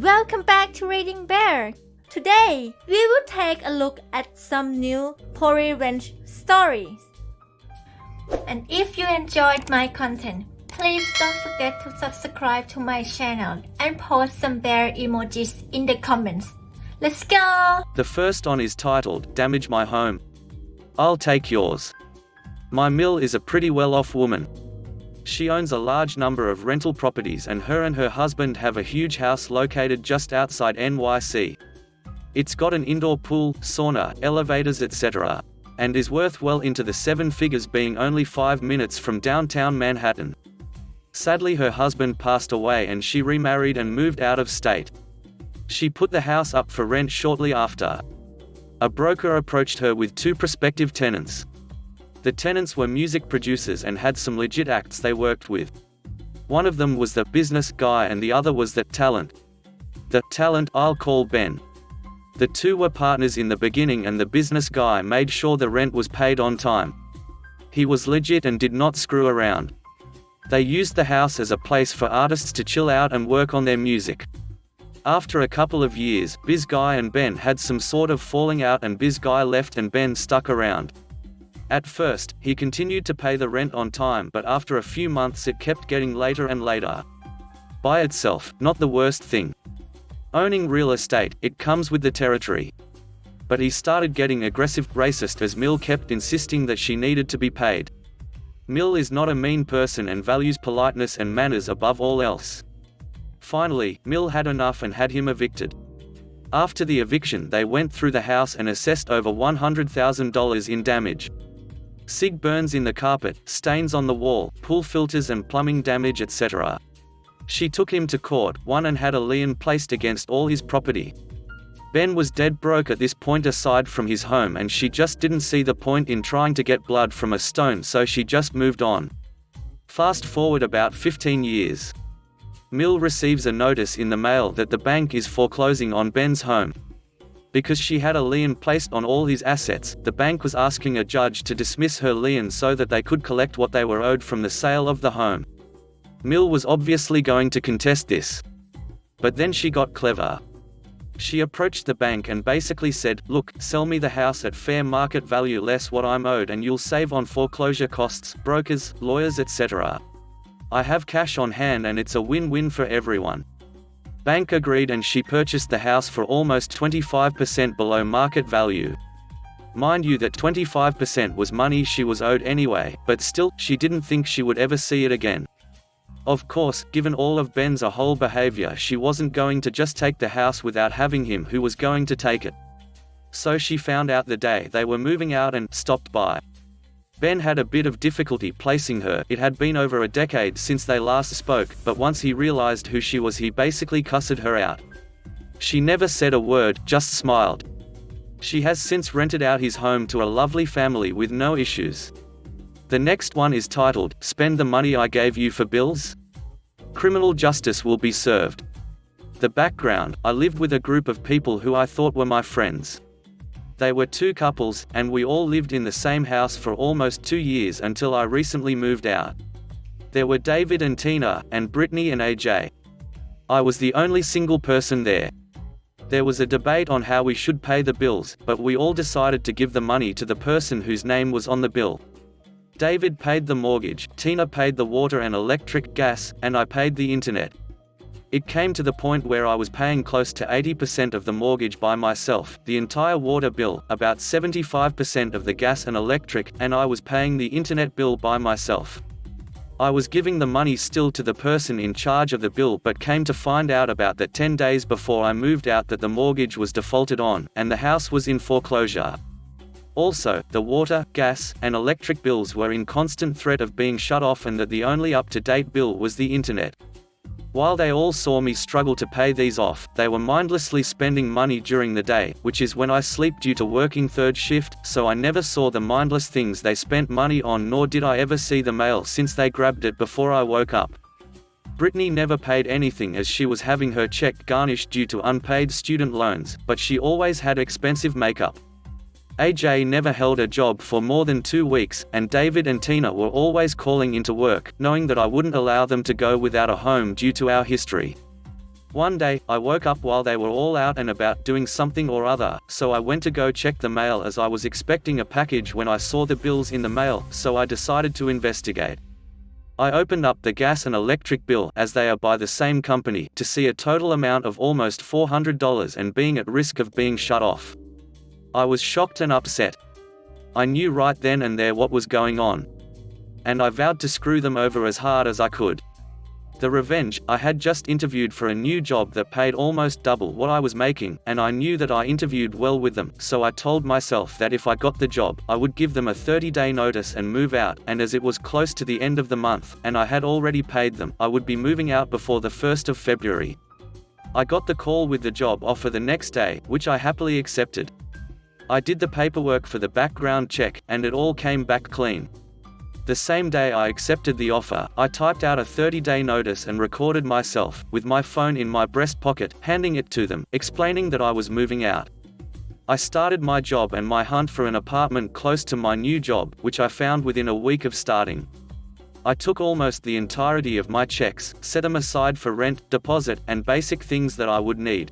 Welcome back to Reading Bear. Today, we will take a look at some new revenge stories. And if you enjoyed my content, please don't forget to subscribe to my channel and post some bear emojis in the comments. Let's go! The first one is titled, Damage My Home. I'll take yours. My Mill is a pretty well-off woman. She owns a large number of rental properties and her husband have a huge house located just outside NYC. It's got an indoor pool, sauna, elevators etc. and is worth well into the seven figures, being only 5 minutes from downtown Manhattan. Sadly, her husband passed away and she remarried and moved out of state. She put the house up for rent shortly after. A broker approached her with 2 prospective tenants. The tenants were music producers and had some legit acts they worked with. One of them was the business guy and the other was the talent. The talent I'll call Ben. The 2 were partners in the beginning and the business guy made sure the rent was paid on time. He was legit and did not screw around. They used the house as a place for artists to chill out and work on their music. After a couple of years, Biz Guy and Ben had some sort of falling out and Biz Guy left and Ben stuck around. At first, he continued to pay the rent on time, but after a few months it kept getting later and later. By itself, not the worst thing. Owning real estate, it comes with the territory. But he started getting aggressive, racist, as Mill kept insisting that she needed to be paid. Mill is not a mean person and values politeness and manners above all else. Finally, Mill had enough and had him evicted. After the eviction, they went through the house and assessed over $100,000 in damage. Sig burns in the carpet, stains on the wall, pool filters and plumbing damage etc. She took him to court, won and had a lien placed against all his property. Ben was dead broke at this point aside from his home, and she just didn't see the point in trying to get blood from a stone, so she just moved on. Fast forward about 15 years. Mill receives a notice in the mail that the bank is foreclosing on Ben's home. Because she had a lien placed on all his assets, the bank was asking a judge to dismiss her lien so that they could collect what they were owed from the sale of the home. Mill was obviously going to contest this. But then she got clever. She approached the bank and basically said, "Look, sell me the house at fair market value less what I'm owed and you'll save on foreclosure costs, brokers, lawyers etc. I have cash on hand and it's a win-win for everyone." Bank agreed and she purchased the house for almost 25% below market value. Mind you that 25% was money she was owed anyway, but still, she didn't think she would ever see it again. Of course, given all of Ben's whole behavior, she wasn't going to just take the house without having him who was going to take it. So she found out the day they were moving out and stopped by. Ben had a bit of difficulty placing her. It had been over a decade since they last spoke, but once he realized who she was, he basically cussed her out. She never said a word, just smiled. She has since rented out his home to a lovely family with no issues. The next one is titled, Spend the Money I Gave You for Bills? Criminal justice will be served. The background: I lived with a group of people who I thought were my friends. They were 2 couples, and we all lived in the same house for almost 2 years until I recently moved out. There were David and Tina, and Brittany and AJ. I was the only single person there. There was a debate on how we should pay the bills, but we all decided to give the money to the person whose name was on the bill. David paid the mortgage, Tina paid the water and electric, gas, and I paid the internet. It came to the point where I was paying close to 80% of the mortgage by myself, the entire water bill, about 75% of the gas and electric, and I was paying the internet bill by myself. I was giving the money still to the person in charge of the bill, but came to find out about that 10 days before I moved out that the mortgage was defaulted on, and the house was in foreclosure. Also, the water, gas, and electric bills were in constant threat of being shut off, and that the only up-to-date bill was the internet. While they all saw me struggle to pay these off, they were mindlessly spending money during the day, which is when I sleep due to working 3rd shift, so I never saw the mindless things they spent money on, nor did I ever see the mail since they grabbed it before I woke up. Brittany never paid anything as she was having her check garnished due to unpaid student loans, but she always had expensive makeup. AJ never held a job for more than 2 weeks, and David and Tina were always calling into work, knowing that I wouldn't allow them to go without a home due to our history. One day, I woke up while they were all out and about doing something or other, so I went to go check the mail as I was expecting a package when I saw the bills in the mail, so I decided to investigate. I opened up the gas and electric bill, as they are by the same company, to see a total amount of almost $400 and being at risk of being shut off. I was shocked and upset. I knew right then and there what was going on. And I vowed to screw them over as hard as I could. The revenge, I had just interviewed for a new job that paid almost double what I was making, and I knew that I interviewed well with them, so I told myself that if I got the job, I would give them a 30-day notice and move out, and as it was close to the end of the month, and I had already paid them, I would be moving out before the 1st of February. I got the call with the job offer the next day, which I happily accepted. I did the paperwork for the background check, and it all came back clean. The same day I accepted the offer, I typed out a 30-day notice and recorded myself, with my phone in my breast pocket, handing it to them, explaining that I was moving out. I started my job and my hunt for an apartment close to my new job, which I found within a week of starting. I took almost the entirety of my checks, set them aside for rent, deposit, and basic things that I would need.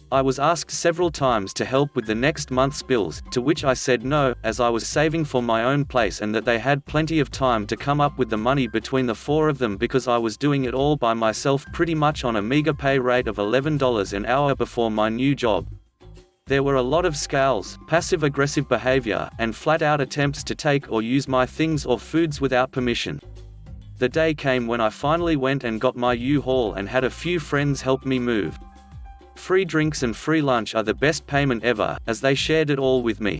I was asked several times to help with the next month's bills, to which I said no, as I was saving for my own place and that they had plenty of time to come up with the money between the four of them because I was doing it all by myself pretty much on a meager pay rate of $11 an hour before my new job. There were a lot of scowls, passive-aggressive behavior, and flat-out attempts to take or use my things or foods without permission. The day came when I finally went and got my U-Haul and had a few friends help me move. Free drinks and free lunch are the best payment ever, as they shared it all with me.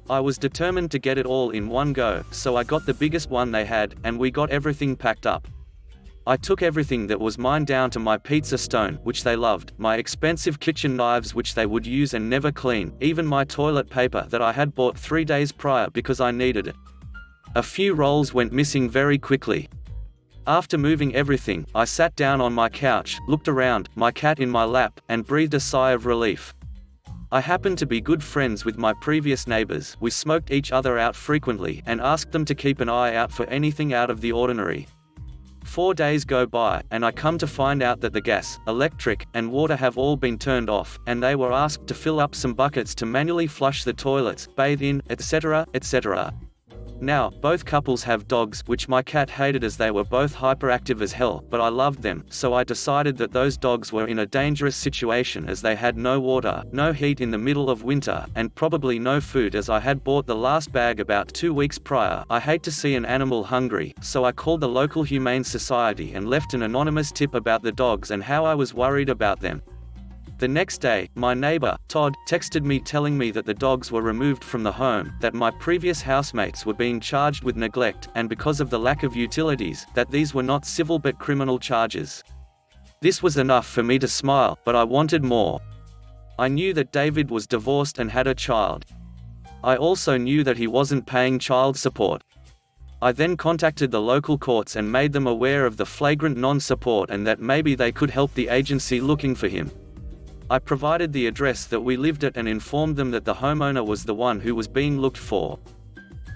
I was determined to get it all in one go, so I got the biggest one they had, and we got everything packed up. I took everything that was mine down to my pizza stone, which they loved, my expensive kitchen knives which they would use and never clean, even my toilet paper that I had bought 3 days prior because I needed it. A few rolls went missing very quickly. After moving everything, I sat down on my couch, looked around, my cat in my lap, and breathed a sigh of relief. I happened to be good friends with my previous neighbors. We smoked each other out frequently and asked them to keep an eye out for anything out of the ordinary. 4 days go by, and I come to find out that the gas, electric, and water have all been turned off, and they were asked to fill up some buckets to manually flush the toilets, bathe in, etc., etc. Now, both couples have dogs, which my cat hated as they were both hyperactive as hell, but I loved them, so I decided that those dogs were in a dangerous situation as they had no water, no heat in the middle of winter, and probably no food as I had bought the last bag about 2 weeks prior. I hate to see an animal hungry, so I called the local humane society and left an anonymous tip about the dogs and how I was worried about them. The next day, my neighbor, Todd, texted me telling me that the dogs were removed from the home, that my previous housemates were being charged with neglect, and because of the lack of utilities, that these were not civil but criminal charges. This was enough for me to smile, but I wanted more. I knew that David was divorced and had a child. I also knew that he wasn't paying child support. I then contacted the local courts and made them aware of the flagrant non-support and that maybe they could help the agency looking for him. I provided the address that we lived at and informed them that the homeowner was the one who was being looked for.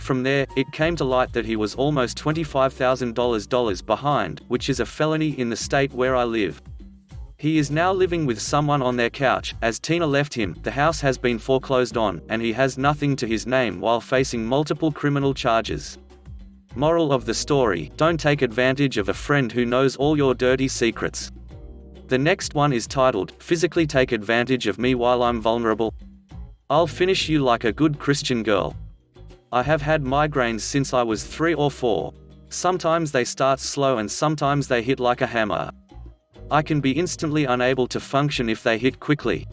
From there, it came to light that he was almost $25,000 behind, which is a felony in the state where I live. He is now living with someone on their couch. As Tina left him, the house has been foreclosed on, and he has nothing to his name while facing multiple criminal charges. Moral of the story: don't take advantage of a friend who knows all your dirty secrets. The next one is titled, "Physically Take Advantage of Me While I'm Vulnerable." I'll finish you like a good Christian girl. I have had migraines since I was 3 or 4. Sometimes they start slow and sometimes they hit like a hammer. I can be instantly unable to function if they hit quickly.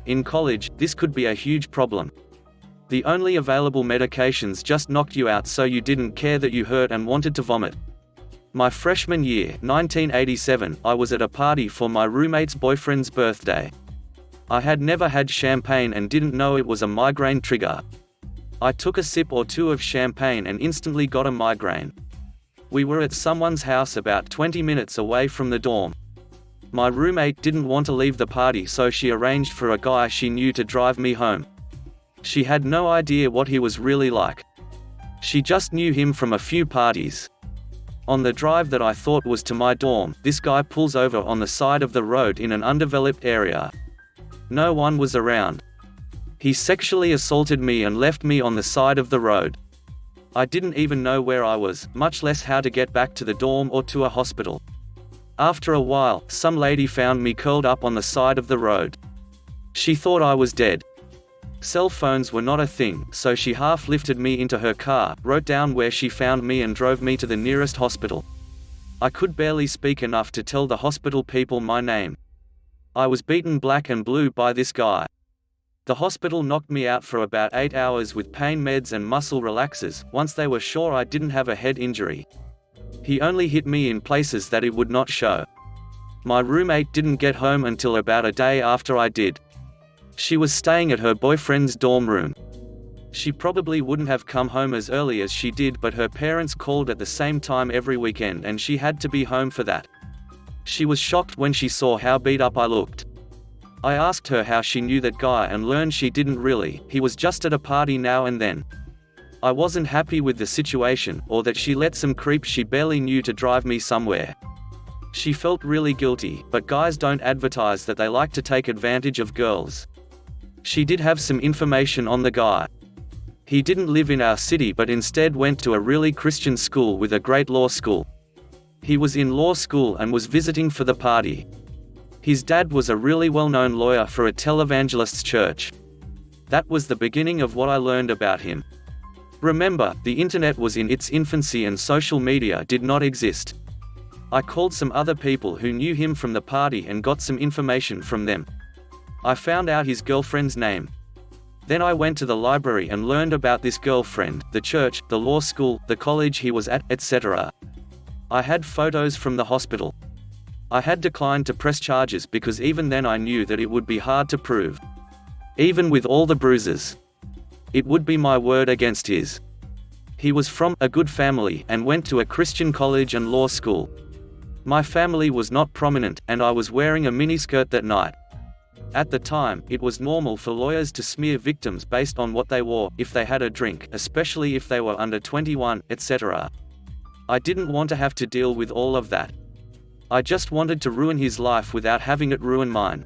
In college, this could be a huge problem. The only available medications just knocked you out so you didn't care that you hurt and wanted to vomit. My freshman year, 1987, I was at a party for my roommate's boyfriend's birthday. I had never had champagne and didn't know it was a migraine trigger. I took a sip or two of champagne and instantly got a migraine. We were at someone's house about 20 minutes away from the dorm. My roommate didn't want to leave the party, so she arranged for a guy she knew to drive me home. She had no idea what he was really like. She just knew him from a few parties. On the drive that I thought was to my dorm, this guy pulls over on the side of the road in an undeveloped area. No one was around. He sexually assaulted me and left me on the side of the road. I didn't even know where I was, much less how to get back to the dorm or to a hospital. After a while, some lady found me curled up on the side of the road. She thought I was dead. Cell phones were not a thing, so she half lifted me into her car, wrote down where she found me and drove me to the nearest hospital. I could barely speak enough to tell the hospital people my name. I was beaten black and blue by this guy. The hospital knocked me out for about 8 hours with pain meds and muscle relaxers, once they were sure I didn't have a head injury. He only hit me in places that it would not show. My roommate didn't get home until about a day after I did. She was staying at her boyfriend's dorm room. She probably wouldn't have come home as early as she did, but her parents called at the same time every weekend and she had to be home for that. She was shocked when she saw how beat up I looked. I asked her how she knew that guy and learned she didn't really, he was just at a party now and then. I wasn't happy with the situation, or that she let some creep she barely knew to drive me somewhere. She felt really guilty, but guys don't advertise that they like to take advantage of girls. She did have some information on the guy. He didn't live in our city but instead went to a really Christian school with a great law school. He was in law school and was visiting for the party. His dad was a really well-known lawyer for a televangelist's church. That was the beginning of what I learned about him. Remember, the internet was in its infancy and social media did not exist. I called some other people who knew him from the party and got some information from them. I found out his girlfriend's name. Then I went to the library and learned about this girlfriend, the church, the law school, the college he was at, etc. I had photos from the hospital. I had declined to press charges because even then I knew that it would be hard to prove. Even with all the bruises. It would be my word against his. He was from a good family and went to a Christian college and law school. My family was not prominent, and I was wearing a miniskirt that night. At the time, it was normal for lawyers to smear victims based on what they wore, if they had a drink, especially if they were under 21, etc. I didn't want to have to deal with all of that. I just wanted to ruin his life without having it ruin mine.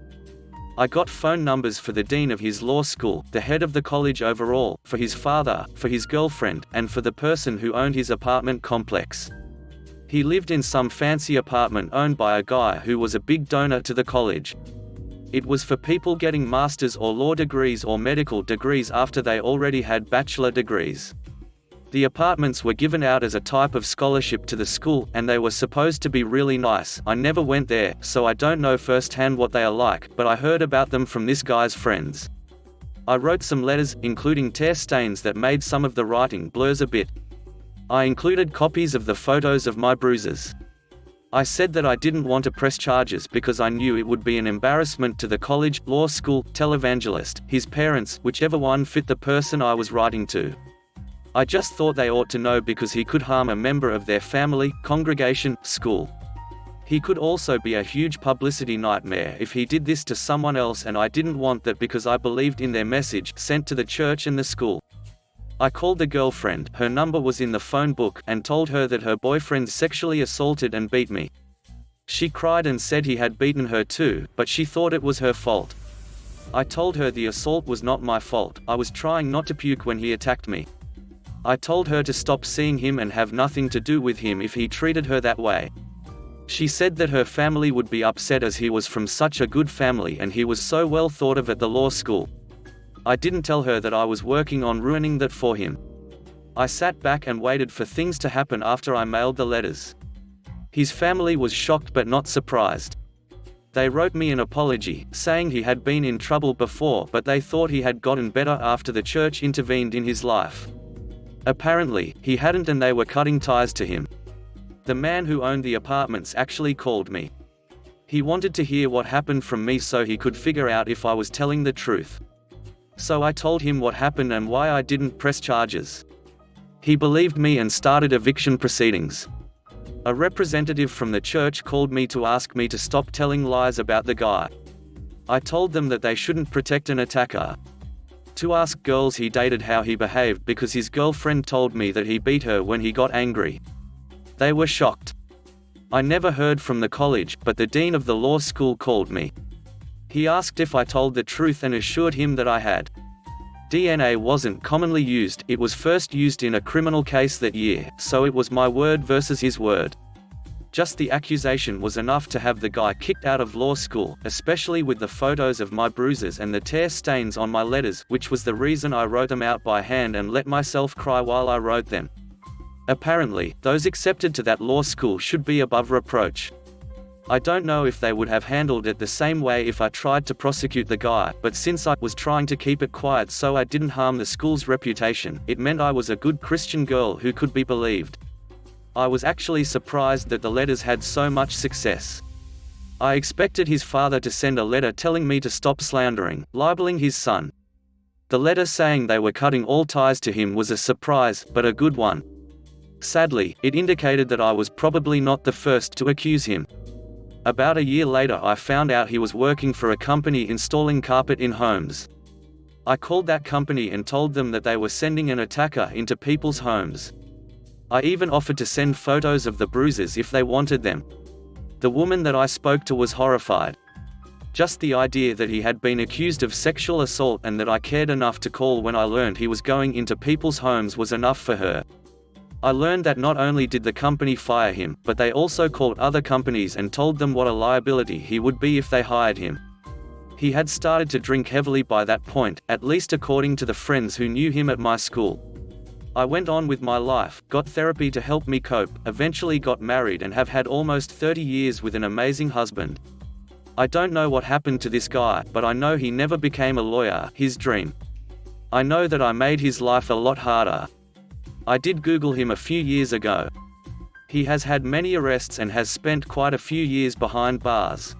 I got phone numbers for the dean of his law school, the head of the college overall, for his father, for his girlfriend, and for the person who owned his apartment complex. He lived in some fancy apartment owned by a guy who was a big donor to the college. It was for people getting master's or law degrees or medical degrees after they already had bachelor degrees. The apartments were given out as a type of scholarship to the school, and they were supposed to be really nice. I never went there, so I don't know firsthand what they are like, but I heard about them from this guy's friends. I wrote some letters, including tear stains that made some of the writing blurs a bit. I included copies of the photos of my bruises. I said that I didn't want to press charges because I knew it would be an embarrassment to the college, law school, televangelist, his parents, whichever one fit the person I was writing to. I just thought they ought to know because he could harm a member of their family, congregation, school. He could also be a huge publicity nightmare if he did this to someone else, and I didn't want that because I believed in their message sent to the church and the school. I called the girlfriend, her number was in the phone book, and told her that her boyfriend sexually assaulted and beat me. She cried and said he had beaten her too, but she thought it was her fault. I told her the assault was not my fault, I was trying not to puke when he attacked me. I told her to stop seeing him and have nothing to do with him if he treated her that way. She said that her family would be upset as he was from such a good family and he was so well thought of at the law school. I didn't tell her that I was working on ruining that for him. I sat back and waited for things to happen after I mailed the letters. His family was shocked but not surprised. They wrote me an apology, saying he had been in trouble before but they thought he had gotten better after the church intervened in his life. Apparently, he hadn't, and they were cutting ties to him. The man who owned the apartments actually called me. He wanted to hear what happened from me so he could figure out if I was telling the truth. So I told him what happened and why I didn't press charges. He believed me and started eviction proceedings. A representative from the church called me to ask me to stop telling lies about the guy. I told them that they shouldn't protect an attacker. To ask girls he dated how he behaved because his girlfriend told me that he beat her when he got angry. They were shocked. I never heard from the college, but the dean of the law school called me. He asked if I told the truth and assured him that I had. DNA wasn't commonly used, it was first used in a criminal case that year, so it was my word versus his word. Just the accusation was enough to have the guy kicked out of law school, especially with the photos of my bruises and the tear stains on my letters, which was the reason I wrote them out by hand and let myself cry while I wrote them. Apparently, those accepted to that law school should be above reproach. I don't know if they would have handled it the same way if I tried to prosecute the guy, but since I was trying to keep it quiet so I didn't harm the school's reputation, it meant I was a good Christian girl who could be believed. I was actually surprised that the letters had so much success. I expected his father to send a letter telling me to stop slandering, libeling his son. The letter saying they were cutting all ties to him was a surprise, but a good one. Sadly, it indicated that I was probably not the first to accuse him. About a year later I found out he was working for a company installing carpet in homes. I called that company and told them that they were sending an attacker into people's homes. I even offered to send photos of the bruises if they wanted them. The woman that I spoke to was horrified. Just the idea that he had been accused of sexual assault and that I cared enough to call when I learned he was going into people's homes was enough for her. I learned that not only did the company fire him, but they also called other companies and told them what a liability he would be if they hired him. He had started to drink heavily by that point, at least according to the friends who knew him at my school. I went on with my life, got therapy to help me cope, eventually got married and have had almost 30 years with an amazing husband. I don't know what happened to this guy, but I know he never became a lawyer, his dream. I know that I made his life a lot harder. I did Google him a few years ago. He has had many arrests and has spent quite a few years behind bars.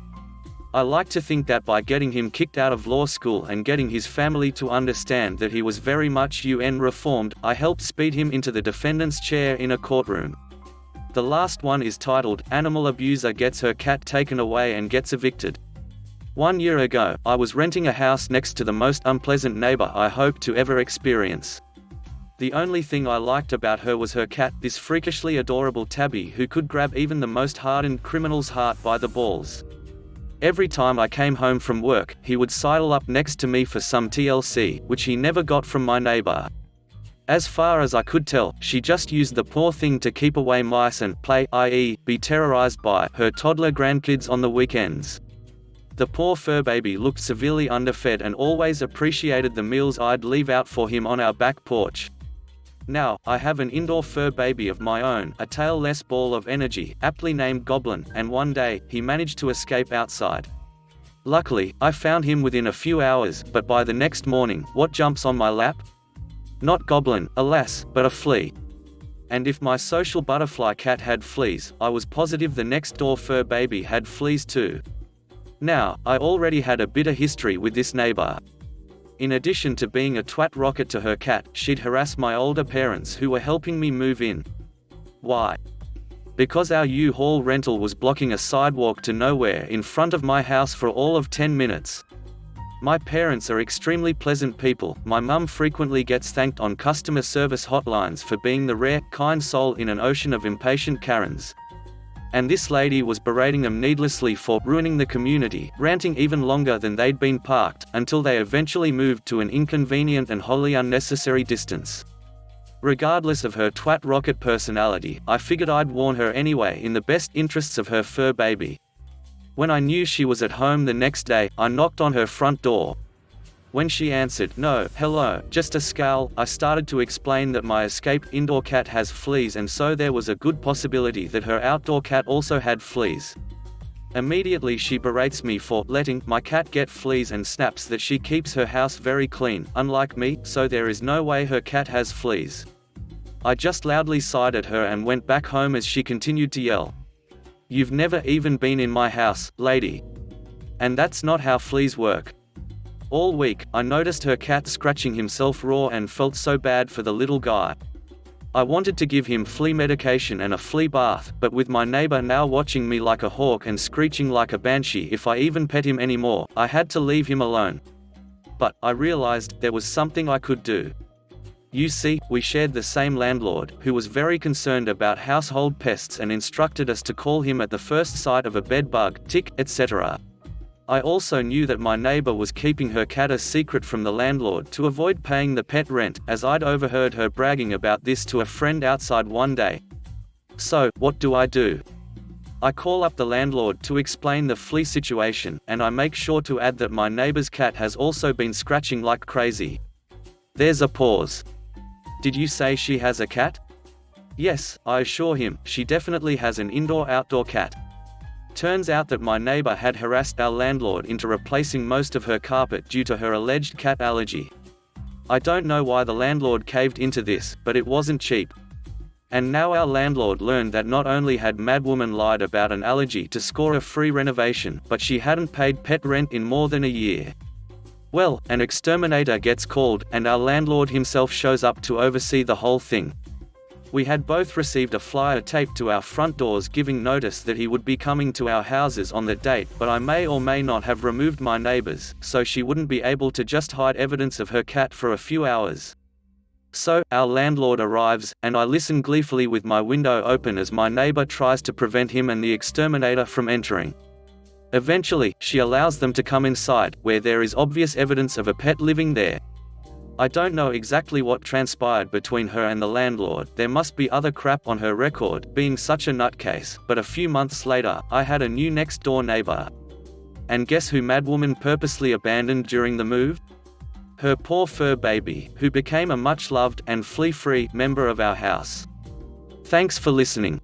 I like to think that by getting him kicked out of law school and getting his family to understand that he was very much UN reformed, I helped speed him into the defendant's chair in a courtroom. The last one is titled, Animal Abuser Gets Her Cat Taken Away and Gets Evicted. 1 year ago, I was renting a house next to the most unpleasant neighbor I hoped to ever experience. The only thing I liked about her was her cat, this freakishly adorable tabby who could grab even the most hardened criminal's heart by the balls. Every time I came home from work, he would sidle up next to me for some TLC, which he never got from my neighbor. As far as I could tell, she just used the poor thing to keep away mice and play, i.e., be terrorized by, her toddler grandkids on the weekends. The poor fur baby looked severely underfed and always appreciated the meals I'd leave out for him on our back porch. Now, I have an indoor fur baby of my own, a tailless ball of energy, aptly named Goblin, and one day, he managed to escape outside. Luckily, I found him within a few hours, but by the next morning, what jumps on my lap? Not Goblin, alas, but a flea. And if my social butterfly cat had fleas, I was positive the next door fur baby had fleas too. Now, I already had a bitter history with this neighbor. In addition to being a twat rocket to her cat, she'd harass my older parents who were helping me move in. Why? Because our U-Haul rental was blocking a sidewalk to nowhere in front of my house for all of 10 minutes. My parents are extremely pleasant people. My mum frequently gets thanked on customer service hotlines for being the rare, kind soul in an ocean of impatient Karens. And this lady was berating them needlessly for ruining the community, ranting even longer than they'd been parked, until they eventually moved to an inconvenient and wholly unnecessary distance. Regardless of her twat rocket personality, I figured I'd warn her anyway in the best interests of her fur baby. When I knew she was at home the next day, I knocked on her front door. When she answered, "No, hello, just a scowl," I started to explain that my escaped indoor cat has fleas and so there was a good possibility that her outdoor cat also had fleas. Immediately she berates me for letting my cat get fleas and snaps that she keeps her house very clean, unlike me, so there is no way her cat has fleas. I just loudly sighed at her and went back home as she continued to yell, "You've never even been in my house, lady. And that's not how fleas work." All week, I noticed her cat scratching himself raw and felt so bad for the little guy. I wanted to give him flea medication and a flea bath, but with my neighbor now watching me like a hawk and screeching like a banshee if I even pet him anymore, I had to leave him alone. But, I realized, there was something I could do. You see, we shared the same landlord, who was very concerned about household pests and instructed us to call him at the first sight of a bed bug, tick, etc. I also knew that my neighbor was keeping her cat a secret from the landlord to avoid paying the pet rent, as I'd overheard her bragging about this to a friend outside one day. So, what do? I call up the landlord to explain the flea situation, and I make sure to add that my neighbor's cat has also been scratching like crazy. There's a pause. Did you say she has a cat? Yes, I assure him, she definitely has an indoor-outdoor cat. Turns out that my neighbor had harassed our landlord into replacing most of her carpet due to her alleged cat allergy. I don't know why the landlord caved into this, but it wasn't cheap. And now our landlord learned that not only had Madwoman lied about an allergy to score a free renovation, but she hadn't paid pet rent in more than a year. Well, an exterminator gets called, and our landlord himself shows up to oversee the whole thing. We had both received a flyer taped to our front doors giving notice that he would be coming to our houses on the date, but I may or may not have removed my neighbors, so she wouldn't be able to just hide evidence of her cat for a few hours. So, our landlord arrives, and I listen gleefully with my window open as my neighbor tries to prevent him and the exterminator from entering. Eventually, she allows them to come inside, where there is obvious evidence of a pet living there. I don't know exactly what transpired between her and the landlord, there must be other crap on her record, being such a nutcase, but a few months later, I had a new next-door neighbor. And guess who Madwoman purposely abandoned during the move? Her poor fur baby, who became a much-loved and flea-free member of our house. Thanks for listening.